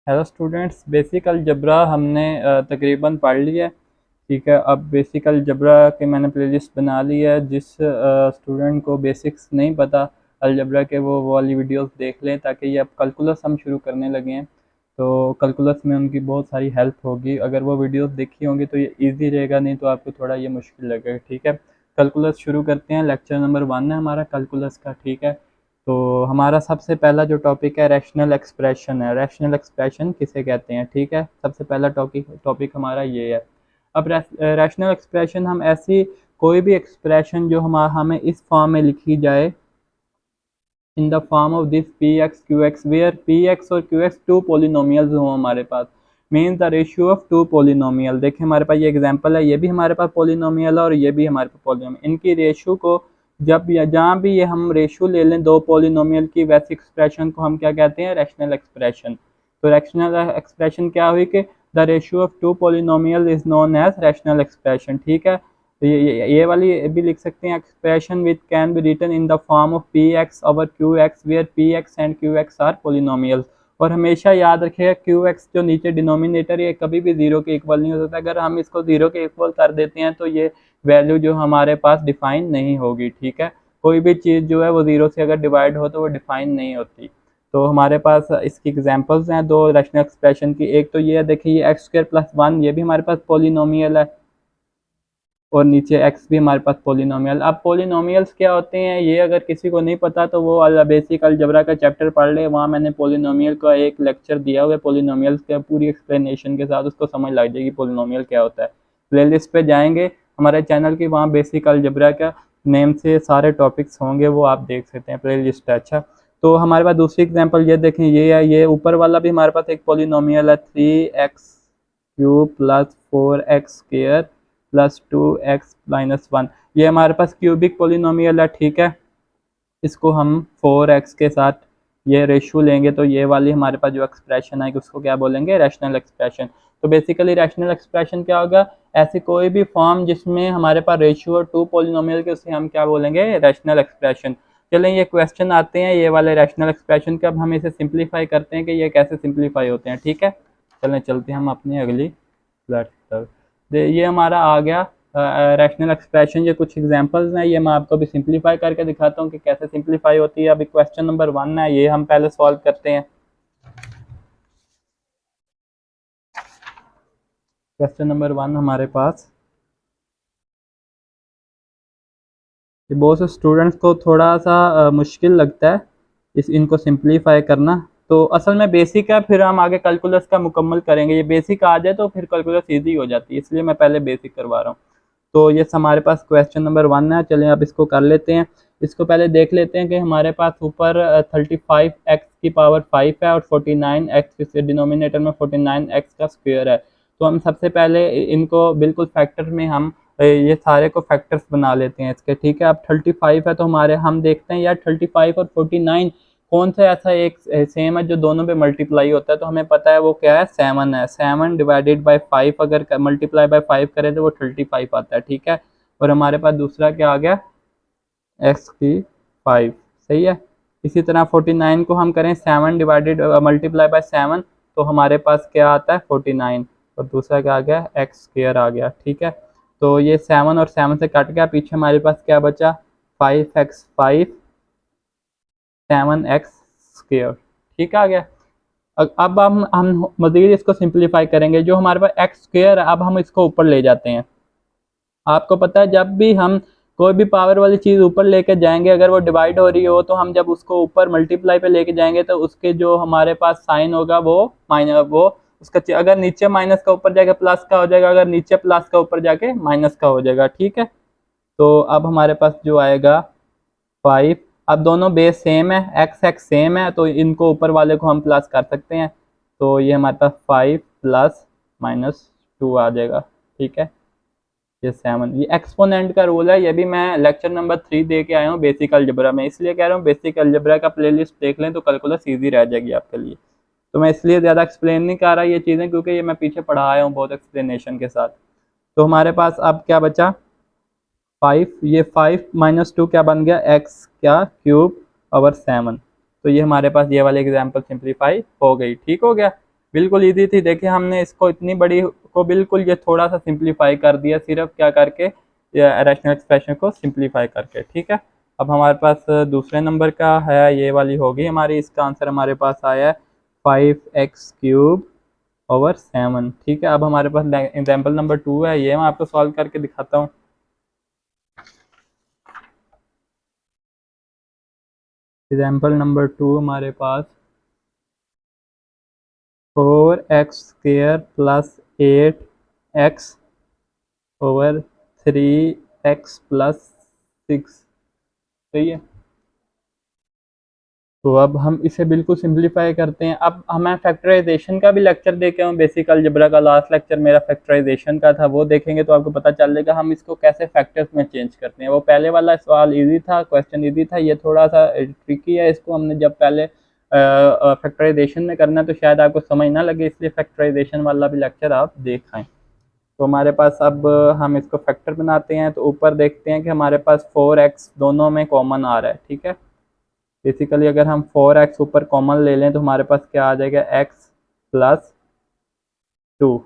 Hello students, basic algebra हमने तकरीबन पढ़ लिया है। ठीक है, अब बेसिक अलजबरा के मैंने प्लेलिस्ट बना ली है। जिस स्टूडेंट को बेसिक्स नहीं पता अलजबरा के, वो वाली वीडियोस देख लें, ताकि ये अब कैलकुलस हम शुरू करने लगे हैं तो कैलकुलस में उनकी बहुत सारी हेल्प होगी। अगर वो वीडियोस देखी होंगी तो ये इजी रहेगा, नहीं तो आपको थोड़ा ये मुश्किल लगेगा। ठीक है, कैलकुलस शुरू करते हैं। लेक्चर नंबर 1 है हमारा कैलकुलस का। ठीक है, तो हमारा सबसे पहला जो टॉपिक है रैशनल एक्सप्रेशन है। रैशनल एक्सप्रेशन किसे कहते हैं? ठीक है, सबसे पहला टॉपिक टॉपिक हमारा ये है। अब रैशनल एक्सप्रेशन हम ऐसी कोई भी एक्सप्रेशन जो हमें इस फॉर्म में लिखी जाए, in the form of this P X Q X, where P X और क्यू एक्स टू पोलिनोमियल्स हो हमारे पास, means the ratio of two polynomial. देखिए हमारे पास ये एग्जांपल है, ये भी हमारे पास पोलिनोमियल है और ये भी हमारे पास पोलिनोमियल। इनकी रेशियो को जब या जहाँ भी ये हम रेशियो ले लें दो पोलिनोमियल की, वैसी एक्सप्रेशन को हम क्या कहते हैं? Rational expression. तो रैशनल एक्सप्रेशन क्या हुई कि the ratio of two polynomial is known as rational expression. ठीक है, तो ये वाली भी लिख सकते हैं, expression which can be written in the form of P X over Q X, where P X and Q X are polynomial. और हमेशा याद रखिएगा क्यू एक्स जो नीचे डिनोमिनेटर, ये कभी भी जीरो के इक्वल नहीं हो सकता। अगर हम इसको जीरो के इक्वल कर देते हैं तो ये वैल्यू जो हमारे पास डिफाइन नहीं होगी। ठीक है, कोई भी चीज़ जो है वो जीरो से अगर डिवाइड हो तो वो डिफाइन नहीं होती। तो हमारे पास इसकी एग्जांपल्स हैं दो रैशनल एक्सप्रेशन की। एक तो ये है, देखिए ये एक्स स्क्वायर प्लस 1, ये भी हमारे पास पोलिनोमियल है, और नीचे x भी हमारे पास पोलिनोमियल। अब पोलिनोमियल्स क्या होते हैं, ये अगर किसी को नहीं पता तो वो बेसिक अलजबरा का चैप्टर पढ़ ले, वहाँ मैंने पोलिनोमियल का एक लेक्चर दिया हुआ है पोलिनोमियल्स के पूरी एक्सप्लेनेशन के साथ, उसको समझ लग जाएगी पोलिनोमियल क्या होता है। प्लेलिस्ट पे जाएंगे हमारे चैनल की, वहाँ बेसिक अलजबरा का नेम से सारे टॉपिक्स होंगे, वो आप देख सकते हैं, प्ले लिस्ट है। अच्छा, तो हमारे पास दूसरी एग्जाम्पल ये देखें, ये है, ये ऊपर वाला भी हमारे पास एक पोलिनोमियल है, 3x³ plus 4x² plus 2x-1। ये हमारे पास क्यूबिक पोलिनोमियल है। ठीक है, इसको हम 4x के साथ ये रेशियो लेंगे तो ये वाली हमारे पास जो एक्सप्रेशन है उसको क्या बोलेंगे? Rational expression. तो बेसिकली रैशनल एक्सप्रेशन क्या होगा? ऐसी कोई भी फॉर्म जिसमें हमारे पास रेशियो और टू पोलिनोमियल के, उसे हम क्या बोलेंगे? Rational expression. चलें ये क्वेश्चन आते हैं ये वाले रैशनल एक्सप्रेशन के। अब हम इसे सिंप्लीफाई करते हैं कि ये कैसे सिंप्लीफाई होते हैं। ठीक है, चलें चलते हैं हम अपनी अगली स्लाइड पर। ये हमारा आ गया रैशनल एक्सप्रेशन। ये कुछ एग्जांपल्स हैं, ये मैं आपको भी सिंप्लीफाई करके दिखाता हूँ कि कैसे सिंप्लीफाई होती है। अभी क्वेश्चन नंबर 1 है, ये हम पहले सॉल्व करते हैं। क्वेश्चन नंबर 1 हमारे पास, ये बहुत से स्टूडेंट्स को थोड़ा सा मुश्किल लगता है इनको सिंप्लीफाई करना। तो असल में बेसिक है, फिर हम आगे कैलकुलस का मुकम्मल करेंगे। ये बेसिक आ जाए तो फिर कैलकुलस ईजी हो जाती है, इसलिए मैं पहले बेसिक करवा रहा हूँ। तो ये हमारे पास क्वेश्चन नंबर 1 है। चलें अब इसको कर लेते हैं। इसको पहले देख लेते हैं कि हमारे पास ऊपर 35x⁵ है और 49x, डिनोमिनेटर में 49x का स्क्वायर है। तो हम सबसे पहले इनको बिल्कुल फैक्टर में हम ये सारे को फैक्टर्स बना लेते हैं इसके। ठीक है, अब 35 है तो हमारे हम देखते हैं यार 35 और 49 कौन सा ऐसा एक सेम है जो दोनों पे मल्टीप्लाई होता है। तो हमें पता है वो क्या है? 7 है। 7 डिवाइडेड बाई 5 अगर मल्टीप्लाई बाई 5 करें तो वो 35 आता है। ठीक है, और हमारे पास दूसरा क्या आ गया? x⁵ सही है। इसी तरह 49 को हम करें 7 डिवाइडेड मल्टीप्लाई बाय 7, तो हमारे पास क्या आता है? 49, और दूसरा क्या आ गया? x² आ गया। ठीक है, तो ये 7 और 7 से कट गया, पीछे हमारे पास क्या बचा? 5x5 7x²। ठीक आ गया। अब हम मज़ीद इसको सिंप्लीफाई करेंगे। जो हमारे पास x² है, अब हम इसको ऊपर ले जाते हैं। आपको पता है जब भी हम कोई भी पावर वाली चीज़ ऊपर लेके जाएंगे, अगर वो डिवाइड हो रही हो तो हम जब उसको ऊपर मल्टीप्लाई पे लेके जाएंगे तो उसके जो हमारे पास साइन होगा वो माइनस, वो उसका अगर नीचे माइनस का ऊपर जाके प्लस का हो जाएगा, अगर नीचे प्लस का ऊपर जाके माइनस का हो जाएगा। ठीक है, तो अब हमारे पास जो आएगा 5। अब दोनों बेस सेम है, एक्स एक्स सेम है, तो इनको ऊपर वाले को हम प्लस कर सकते हैं। तो ये हमारे पास 5 प्लस -2 आ जाएगा। ठीक है, ये 7। ये एक्सपोनेंट का रूल है, ये भी मैं लेक्चर नंबर 3 दे के आया हूँ बेसिक अलजबरा में, इसलिए कह रहा हूँ बेसिक अलजबरा का प्लेलिस्ट देख लें तो कैलकुलस ईजी रह जाएगी आपके लिए। तो मैं इसलिए ज़्यादा एक्सप्लेन नहीं कर रहा ये चीज़ें, क्योंकि ये मैं पीछे पढ़ाया हूँ बहुत एक्सप्लेनेशन के साथ। तो हमारे पास अब क्या बचा? 5। ये 5 -2 क्या बन गया? एक्स क्या क्यूब ओवर 7। तो ये हमारे पास ये वाले एग्जाम्पल सिंप्लीफाई हो गई। ठीक हो गया। बिल्कुल ईजी थी। देखिए हमने इसको इतनी बड़ी को बिल्कुल ये थोड़ा सा सिंप्लीफाई कर दिया, सिर्फ क्या करके, रैशनल एक्सप्रेशन को सिंप्लीफाई करके। ठीक है, अब हमारे पास दूसरे नंबर का है, ये वाली होगी हमारी। इसका आंसर हमारे पास आया है 5x³ / 7। ठीक है, अब हमारे पास एग्जाम्पल नंबर 2 है, ये मैं आपको सॉल्व करके दिखाता हूँ। एग्जाम्पल नंबर 2 हमारे पास 4x² + 8x/3x + 6। सही है। तो अब हम इसे बिल्कुल सिंप्लीफाई करते हैं। अब हमें फैक्टराइजेशन का भी लेक्चर देखे हूँ, बेसिक अलजेब्रा का लास्ट लेक्चर मेरा फैक्टराइजेशन का था, वो देखेंगे तो आपको पता चलेगा हम इसको कैसे फैक्टर्स में चेंज करते हैं। वो पहले वाला सवाल इजी था, क्वेश्चन इजी था, ये थोड़ा सा ट्रिकी है। इसको हमने जब पहले फैक्टराइजेशन में करना है तो शायद आपको समझ ना लगे, इसलिए फैक्टराइजेशन वाला भी लेक्चर आप देख आएँ। तो हमारे पास अब हम इसको फैक्टर बनाते हैं, तो ऊपर देखते हैं कि हमारे पास 4x दोनों में कॉमन आ रहा है। ठीक है, बेसिकली अगर हम 4x ऊपर कॉमन ले लें तो हमारे पास क्या आ जाएगा, x + 2।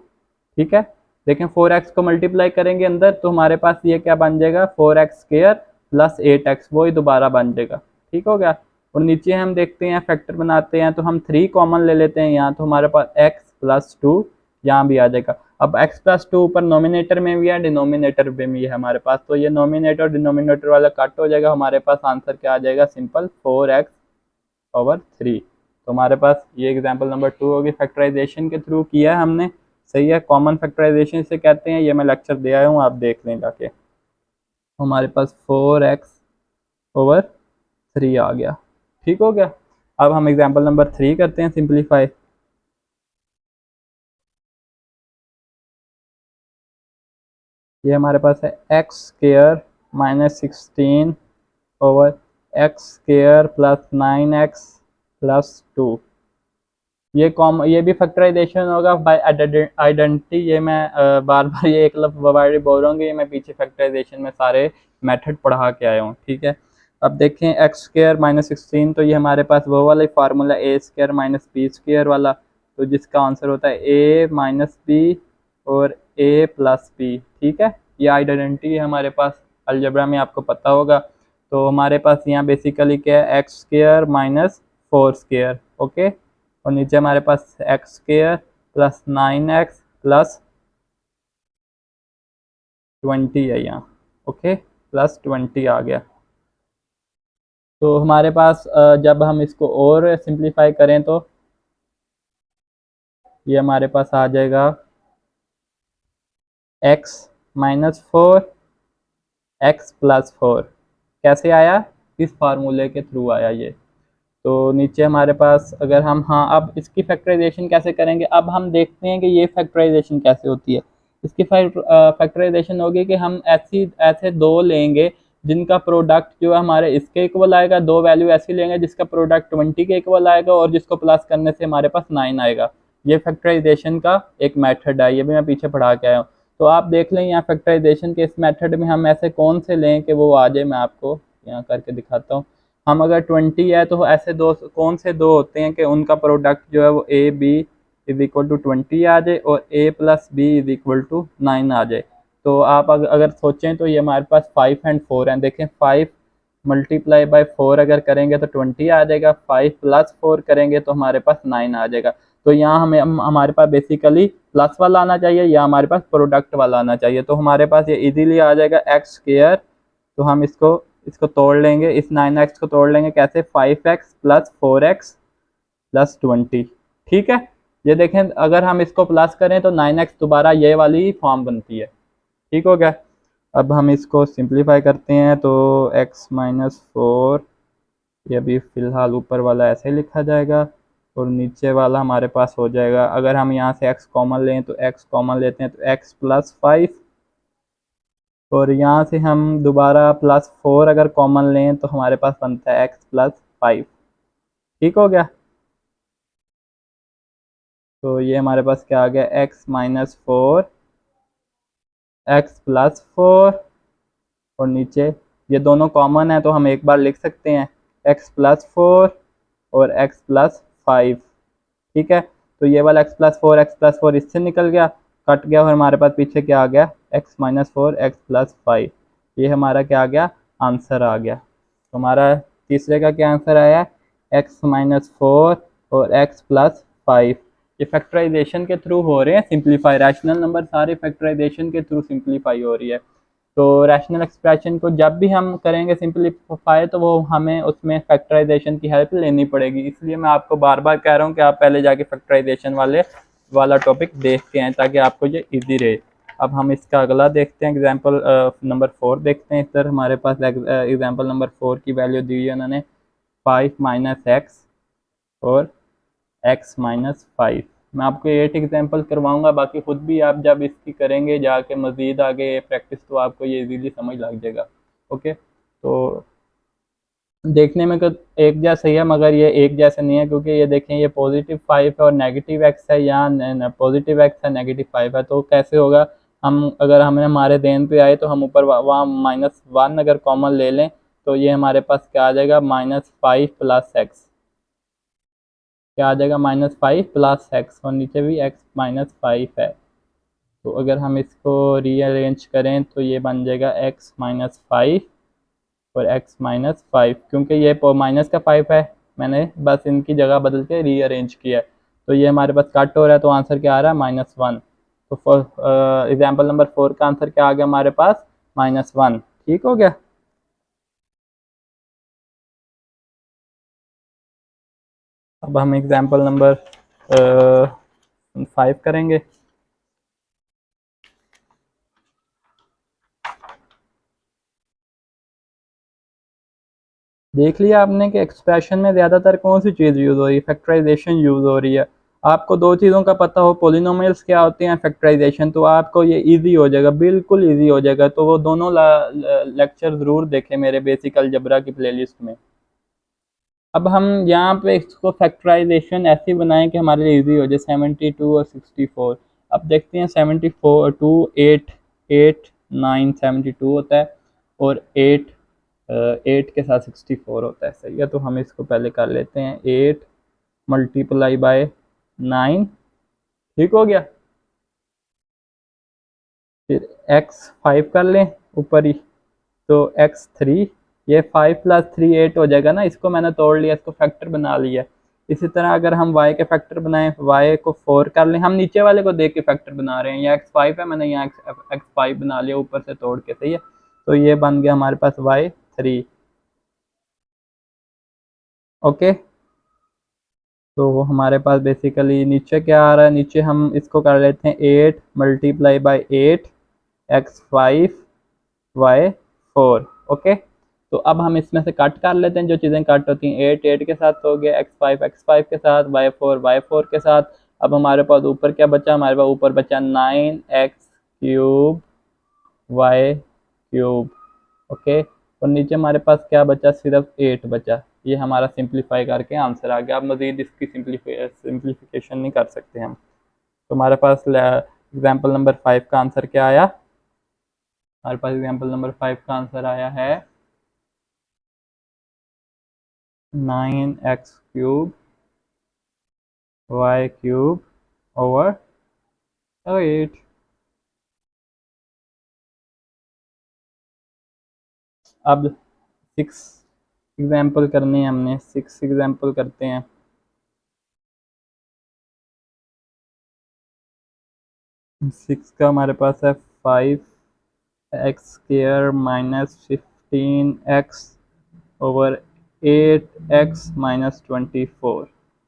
ठीक है, देखें 4x को मल्टीप्लाई करेंगे अंदर तो हमारे पास ये क्या बन जाएगा, 4x² + 8x, वही दोबारा बन जाएगा। ठीक हो गया। और नीचे हम देखते हैं फैक्टर बनाते हैं, तो हम 3 कॉमन ले लेते हैं यहाँ, तो हमारे पास x + 2 यहाँ भी आ जाएगा। अब x + 2 ऊपर नोमिनेटर में भी है, डिनोमिनेटर में भी है हमारे पास, तो ये नोमिनेटर और डिनोमिनेटर वाला कट हो जाएगा, हमारे पास आंसर क्या आ जाएगा, सिंपल 4x/3। तो हमारे पास ये एग्जाम्पल नंबर 2 होगी, फैक्टराइजेशन के थ्रू किया है हमने। सही है, कॉमन फैक्टराइजेशन से कहते हैं, ये मैं लेक्चर दे आया हूँ, आप देख लें जाके। तो हमारे पास 4x/3 आ गया। ठीक हो गया। अब हम एग्जाम्पल नंबर 3 करते हैं सिंप्लीफाई। ये हमारे पास है x² - 16/x² + 9x + 2। ये भी फैक्टराइजेशन होगा बाय आइडेंटिटी। ये मैं बार बार ये एक लफ्ज़ वर्ड बोल रहा हूँ कि ये मैं पीछे फैक्टराइजेशन में सारे मेथड पढ़ा के आया हूँ। ठीक है, अब देखें x² - 16, तो ये हमारे पास वो वाला फार्मूला a² - b² वाला, तो जिसका आंसर होता है a - b और a + b। ठीक है, ये आइडेंटिटी है हमारे पास, अलजेब्रा में आपको पता होगा। तो हमारे पास यहाँ बेसिकली क्या है, x² - 4²। ओके, और नीचे हमारे पास x² + 9x + 20 है यहाँ। ओके, +20 आ गया। तो हमारे पास जब हम इसको और सिंप्लीफाई करें तो ये हमारे पास आ जाएगा x - 4 x + 4। कैसे आया, इस फार्मूले के थ्रू आया ये। तो नीचे हमारे पास अगर हम, हाँ, अब इसकी फैक्टराइजेशन कैसे करेंगे, अब हम देखते हैं कि ये फैक्टराइजेशन कैसे होती है। इसकी फैक्टराइजेशन होगी कि हम ऐसे दो लेंगे जिनका प्रोडक्ट जो है हमारे इसके इक्वल आएगा, दो वैल्यू ऐसी लेंगे जिसका प्रोडक्ट 20 के इक्वल आएगा और जिसको प्लस करने से हमारे पास 9 आएगा। ये फैक्टराइजेशन का एक मेथड है, ये भी मैं पीछे पढ़ा के आया हूँ। तो आप देख लें यहाँ फैक्टराइजेशन के इस मेथड में हम ऐसे कौन से लें कि वो आ जाए। मैं आपको यहाँ करके दिखाता हूँ। हम अगर 20 है तो ऐसे दो कौन से दो होते हैं कि उनका प्रोडक्ट जो है वो AB = 20 आ जाए और A + B = 9 आ जाए। तो आप अगर सोचें तो ये हमारे पास 5 और 4 हैं। देखें 5 × 4 अगर करेंगे तो 20 आ जाएगा, 5 + 4 करेंगे तो हमारे पास 9 आ जाएगा। तो यहाँ हमारे पास बेसिकली प्लस वाला आना चाहिए या हमारे पास प्रोडक्ट वाला आना चाहिए। तो हमारे पास ये इजीली आ जाएगा x²। तो हम इसको तोड़ लेंगे, इस 9x को तोड़ लेंगे कैसे, 5x + 4x + 20। ठीक है, ये देखें अगर हम इसको प्लस करें तो 9x दोबारा ये वाली फॉर्म बनती है। ठीक हो गया। अब हम इसको सिंप्लीफाई करते हैं, तो x - 4 ये भी फ़िलहाल ऊपर वाला ऐसे ही लिखा जाएगा और नीचे वाला हमारे पास हो जाएगा, अगर हम यहाँ से x कॉमन लें तो x कॉमन लेते हैं तो x + 5, और यहाँ से हम दोबारा +4 अगर कॉमन लें तो हमारे पास बनता है x + 5। ठीक हो गया। तो ये हमारे पास क्या आ गया, x - 4 x + 4, और नीचे ये दोनों कॉमन है तो हम एक बार लिख सकते हैं x + 4 और x + 5। ठीक है, तो ये वाला x+4 इससे निकल गया, कट गया, और हमारे पास पीछे क्या आ गया, x-4 x+5। ये हमारा क्या आ गया, आंसर आ गया। तो हमारा तीसरे का क्या आंसर आया, x-4 और x+5। ये फैक्टराइजेशन के थ्रू हो रहे हैं सिंप्लीफाई, रैशनल नंबर सारे फैक्टराइजेशन के थ्रू सिंप्लीफाई हो रही है। तो रैशनल एक्सप्रेशन को जब भी हम करेंगे सिंप्लीफाई, तो वो हमें उसमें फैक्टराइजेशन की हेल्प लेनी पड़ेगी। इसलिए मैं आपको बार बार कह रहा हूँ कि आप पहले जाके फैक्टराइजेशन वाला टॉपिक देख के आएँ, ताकि आपको ये ईजी रहे। अब हम इसका अगला देखते हैं, एग्जाम्पल नंबर 4 देखते हैं। इधर हमारे पास एग्जाम्पल नंबर 4 की वैल्यू दी है उन्होंने 5 - x और x-5। मैं आपको 8 एग्जाम्पल करवाऊंगा, बाकी खुद भी आप जब इसकी करेंगे जाके मज़ीद आगे प्रैक्टिस, तो आपको ये इजीली समझ लग जाएगा। ओके, तो देखने में तो एक जैसा ही है, मगर ये एक जैसा नहीं है, क्योंकि ये देखें, ये +5 है और -x है, या +x है -5 है। तो कैसे होगा, हम अगर हमें हमारे देन पे आए तो हम ऊपर वहाँ -1 अगर कॉमन ले लें, तो ये हमारे पास क्या आ जाएगा, -5 + x, क्या आ जाएगा, -5 + x, और नीचे भी x-5 है। तो अगर हम इसको रीअरेंज करें तो ये बन जाएगा x-5 और x-5, क्योंकि ये माइनस का 5 है, मैंने बस इनकी जगह बदल के रीअरेंज किया है। तो ये हमारे पास कट हो रहा है, तो आंसर क्या आ रहा है, -1। तो एग्जाम्पल नंबर 4 का आंसर क्या आ गया हमारे पास, -1। ठीक हो गया। अब हम एग्जाम्पल नंबर 5 करेंगे। देख लिया आपने कि एक्सप्रेशन में ज़्यादातर कौन सी चीज़ यूज़ हो रही है, फैक्टराइजेशन यूज़ हो रही है। आपको दो चीज़ों का पता हो, पोलिनोमियल्स क्या होते हैं, फैक्टराइजेशन, तो आपको ये इजी हो जाएगा, बिल्कुल इजी हो जाएगा। तो वो दोनों लेक्चर ज़रूर देखें मेरे बेसिक अलजेब्रा की प्लेलिस्ट में। अब हम यहाँ पे इसको फैक्टराइजेशन ऐसी बनाएं कि हमारे लिए इजी हो जाए, 72 और 64। अब देखते हैं 74 2 8 8 9 72 होता है, और 8 के साथ 64 होता है, सही है। तो हम इसको पहले कर लेते हैं, 8 × 9, ठीक हो गया। फिर x5 कर लें ऊपर ही, तो x3, ये 5 + 3 8 हो जाएगा ना, इसको मैंने तोड़ लिया, इसको फैक्टर बना लिया। इसी तरह अगर हम y के फैक्टर बनाएं, y को 4 कर लें, हम नीचे वाले को देख के फैक्टर बना रहे हैं, यहाँ x5 है, मैंने यहाँ x5 बना लिया ऊपर से तोड़ के, सही है। तो ये बन गया हमारे पास y3। ओके, तो हमारे पास बेसिकली नीचे क्या आ रहा है, नीचे हम इसको कर लेते हैं 8 × 8 x5 y4। ओके, तो अब हम इसमें से कट कर लेते हैं जो चीज़ें कट होती हैं, 8 8 के साथ हो गया, x5 के साथ, y4 के साथ। अब हमारे पास ऊपर क्या बचा, हमारे पास ऊपर बचा 9x³ y³। ओके, और नीचे हमारे पास क्या बचा, सिर्फ 8 बचा। ये हमारा सिंप्लीफाई करके आंसर आ गया। अब मज़ीद इसकी सिंप्लीफिकेशन नहीं कर सकते हम। तो हमारे पास एग्जाम्पल नंबर 5 का आंसर क्या आया, हमारे पास एग्जाम्पल नंबर 5 का आंसर आया है 9x³ y³/8। अब 6 एग्जाम्पल करने हैं हमने, 6 एग्जाम्पल करते हैं। 6 का हमारे पास है 5x² - 15x/8x - 24।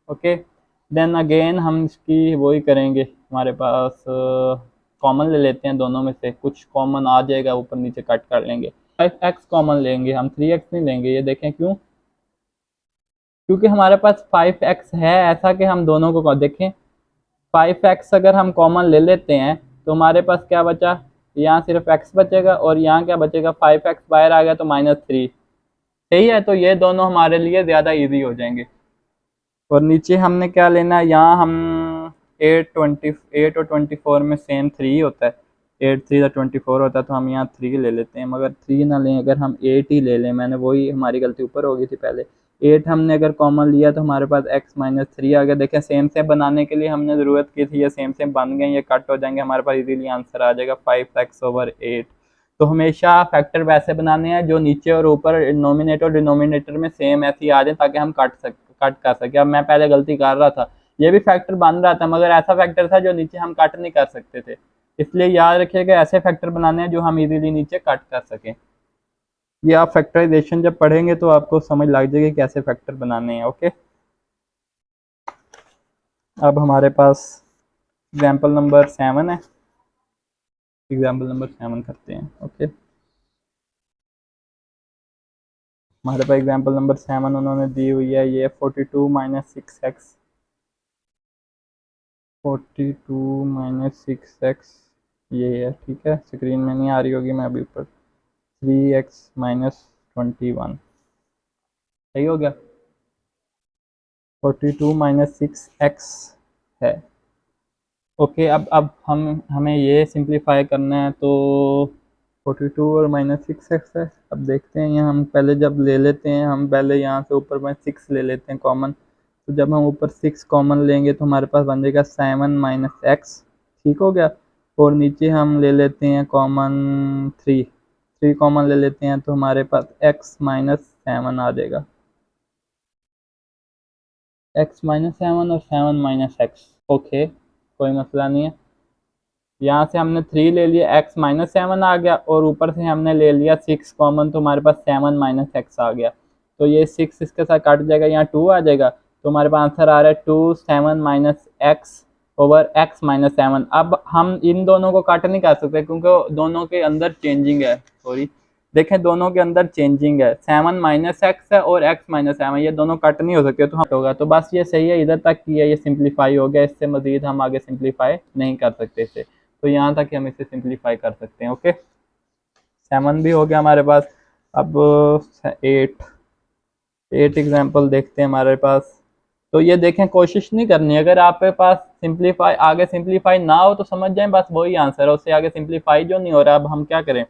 Okay, then again हम इसकी वही करेंगे, हमारे पास कॉमन ले लेते हैं, दोनों में से कुछ कॉमन आ जाएगा, ऊपर नीचे कट कर लेंगे। 5x कॉमन लेंगे हम, 3x नहीं लेंगे। ये देखें क्यों, क्योंकि हमारे पास 5x है, ऐसा कि हम दोनों को देखें, 5x अगर हम कॉमन ले लेते हैं तो हमारे पास क्या बचा, यहाँ सिर्फ x बचेगा, और यहाँ क्या बचेगा, 5x बाहर आ गया तो -3, सही है। तो ये दोनों हमारे लिए ज़्यादा इजी हो जाएंगे। और नीचे हमने क्या लेना है, यहाँ हम 8 और 24 में सेम 3 होता है, 8 3 24 होता है, तो हम यहाँ 3 ले लेते हैं। मगर 3 ना लें, अगर हम 8 ही ले लें, मैंने वही, हमारी गलती ऊपर हो गई थी पहले, 8 हमने अगर कॉमन लिया तो हमारे पास x माइनस 3 आ गया। देखें सेम सेम बनाने के लिए हमने ज़रूरत की थी, ये सेम सेम बन गए, ये कट हो जाएंगे, हमारे पास इजीली आंसर आ जाएगा 5x/8। तो हमेशा फैक्टर वैसे बनाने हैं जो नीचे और ऊपर नोमिनेटर और डिनोमिनेटर में सेम ऐसे ही आ जाए ताकि हम कट कर सके। अब मैं पहले गलती कर रहा था, ये भी फैक्टर बन रहा था मगर ऐसा फैक्टर था जो नीचे हम कट नहीं कर सकते थे, इसलिए याद रखिएगा ऐसे फैक्टर बनाने हैं जो हम इजीली नीचे कट कर सकें। ये आप फैक्टराइजेशन जब पढ़ेंगे तो आपको समझ लग जाएगी कैसे फैक्टर बनाने हैं। ओके, अब हमारे पास एग्जाम्पल नंबर 7 है, एग्जाम्पल नंबर 7 करते हैं। ओके, हमारे पास एग्जाम्पल नंबर 7 उन्होंने दी हुई है, ये 42 माइनस 6x, 42 माइनस 6x ये है, ठीक है, स्क्रीन में नहीं आ रही होगी, मैं अभी ऊपर 3x माइनस 21, सही हो गया, 42 माइनस 6x है। ओके, अब हमें ये सिंप्लीफाई करना है, तो 42 और माइनस 6x है। अब देखते हैं, यहाँ हम पहले जब ले लेते हैं, हम पहले यहाँ से ऊपर में 6 ले लेते हैं कॉमन, तो जब हम ऊपर 6 कॉमन लेंगे तो हमारे पास बन जाएगा 7 माइनस एक्स, ठीक हो गया। और नीचे हम ले लेते हैं कॉमन 3 कॉमन ले लेते हैं तो हमारे पास x माइनस 7 आ जाएगा, x माइनस 7 और 7 माइनस एक्स। ओके, कोई मसला नहीं है। यहाँ से हमने 3 ले लिया, x माइनस 7 आ गया, और ऊपर से हमने ले लिया 6 कॉमन, तो हमारे पास 7 माइनस एक्स आ गया। तो ये 6 इसके साथ कट जाएगा, यहाँ 2 आ जाएगा, तो हमारे पास आंसर आ रहा है 2 7 minus x over x minus 7। अब हम इन दोनों को कट नहीं कर सकते क्योंकि दोनों के अंदर चेंजिंग है, सॉरी देखें दोनों के अंदर चेंजिंग है, 7 माइनस एक्स है और x माइनस 7, ये दोनों कट नहीं हो सकते, तो होगा, तो बस ये सही है, इधर तक की है, ये सिंप्लीफाई हो गया, इससे मजीद हम आगे सिंप्लीफाई नहीं कर सकते इसे, तो यहाँ तक हम इसे सिंप्लीफाई कर सकते हैं। ओके, 7 भी हो गया हमारे पास। अब 8 एग्जाम्पल देखते हैं हमारे पास। तो ये देखें, कोशिश नहीं करनी, अगर आपके पास सिंप्लीफाई आगे सिंप्लीफाई ना हो तो समझ जाएं बस वही आंसर है, उससे आगे सिंप्लीफाई जो नहीं हो रहा, अब हम क्या करें।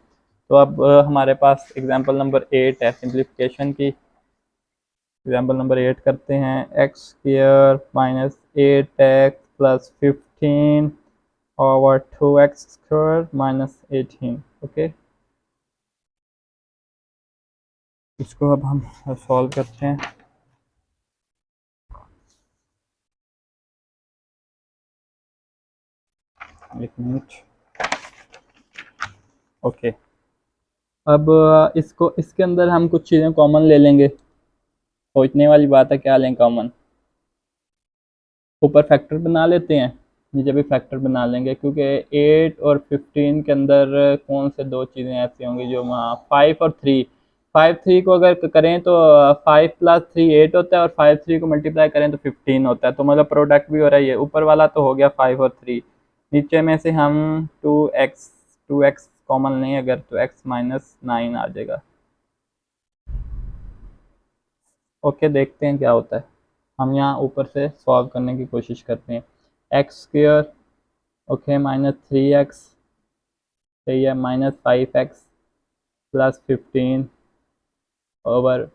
तो अब हमारे पास एग्जाम्पल नंबर 8 है सिंप्लीफिकेशन की, एग्जाम्पल नंबर 8 करते हैं। X square minus 8x plus 15 over 2x square minus 18। Okay, इसको अब हम सॉल्व करते हैं। एक मिनट। ओके, अब इसके अंदर हम कुछ चीज़ें कॉमन ले लेंगे, सोचने वाली बात है क्या लें कॉमन। ऊपर फैक्टर बना लेते हैं, नीचे भी फैक्टर बना लेंगे, क्योंकि 8 और 15 के अंदर कौन से दो चीज़ें ऐसी होंगी जो वहाँ 5 और 3, 5 3 को अगर करें तो 5 प्लस 3 8 होता है, और 5 3 को मल्टीप्लाई करें तो 15 होता है, तो मतलब प्रोडक्ट भी हो रहा है। ये ऊपर वाला तो हो गया 5 और 3, नीचे में से हम 2x कॉमन लें अगर, तो x माइनस 9 आ जाएगा। ओके, देखते हैं क्या होता है। हम यहाँ ऊपर से सॉल्व करने की कोशिश करते हैं। X square, okay, minus 3x, सही है, minus 5x plus 15 over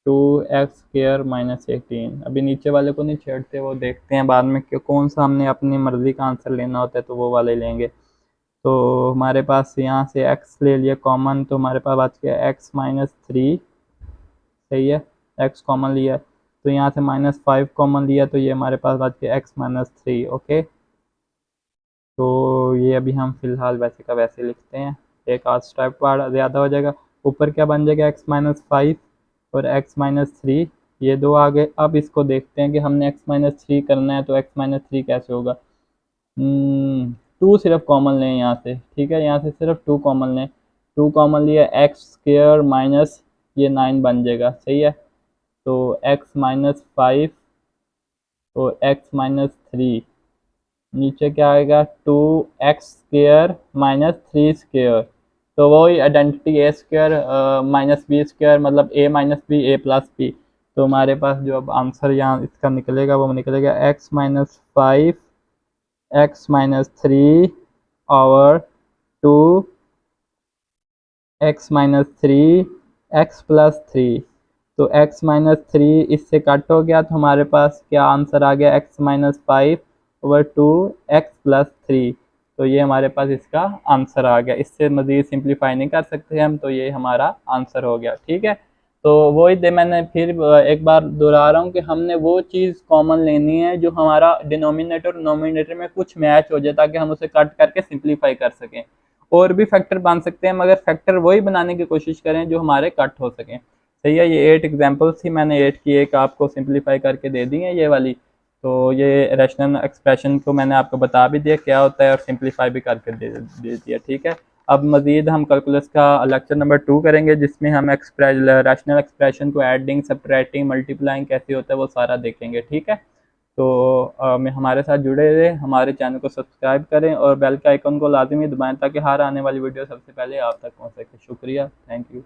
2x square minus 18। अभी नीचे वाले को नहीं छेड़ते, वो देखते हैं बाद में कि कौन सा हमने अपनी मर्ज़ी का आंसर लेना होता है तो वो वाले लेंगे। तो हमारे पास यहाँ से x ले लिया कॉमन, तो हमारे पास बच गया x माइनस 3, सही है, x कॉमन लिया, तो यहाँ से माइनस 5 कॉमन लिया, तो ये हमारे पास बच गया x माइनस 3। ओके, तो ये अभी हम फिलहाल वैसे का वैसे लिखते हैं, एक आध स्टेप बाद ज़्यादा हो जाएगा। ऊपर क्या बन जाएगा, x माइनस 5 और x माइनस 3, ये दो आ गए। अब इसको देखते हैं कि हमने x माइनस 3 करना है, तो x माइनस 3 कैसे होगा। 2 सिर्फ कॉमन लें यहाँ से, ठीक है, यहाँ से सिर्फ 2 कॉमन लें, 2 कॉमन लिया, एक्स स्क्वायर माइनस ये 9 बन जाएगा, सही है। तो x माइनस 5 और x माइनस 3, नीचे क्या आएगा 2x स्क्वायर माइनस 3 स्क्वायर, तो वही identity A square minus B square, मतलब a minus B A plus B. तो हमारे पास जो अब आंसर यहाँ इसका निकलेगा वो निकलेगा x माइनस 5 x माइनस 3 और 2 x माइनस 3 x प्लस 3। तो x माइनस 3 इससे कट हो गया, तो हमारे पास क्या आंसर आ गया, x माइनस 5/2 x+3। तो ये हमारे पास इसका आंसर आ गया। इससे मज़ीद सिंप्लीफाई नहीं कर सकते हम, तो ये हमारा आंसर हो गया। ठीक है, तो वही दे मैंने फिर एक बार दोहरा रहा हूँ कि हमने वो चीज़ कॉमन लेनी है जो हमारा डिनोमिनेटर और नोमिनेटर में कुछ मैच हो जाए, ताकि हम उसे कट करके सिंप्लीफाई कर सकें। और भी फैक्टर बन सकते हैं, मगर फैक्टर वही बनाने की कोशिश करें जो हमारे कट हो सकें। सही है, ये 8 एग्जांपल्स थी, मैंने 8 की एक आपको सिंप्लीफाई करके दे दी है ये वाली। तो ये रैशनल एक्सप्रेशन को मैंने आपको बता भी दिया क्या होता है, और सिंप्लीफाई भी करके दे दिया। ठीक है, अब मज़ीद हम कैलकुलस का लेक्चर नंबर 2 करेंगे, जिसमें हम रैशनल एक्सप्रेशन को एडिंग, सब्ट्रैक्टिंग, मल्टीप्लाइंग कैसे होता है वो सारा देखेंगे। ठीक है, तो हमारे साथ जुड़े रहे, हमारे चैनल को सब्सक्राइब करें और बेल के आइकन को लाजमी दबाएं, ताकि हर आने वाली वीडियो सबसे पहले आप तक पहुंच सके। शुक्रिया, थैंक यू।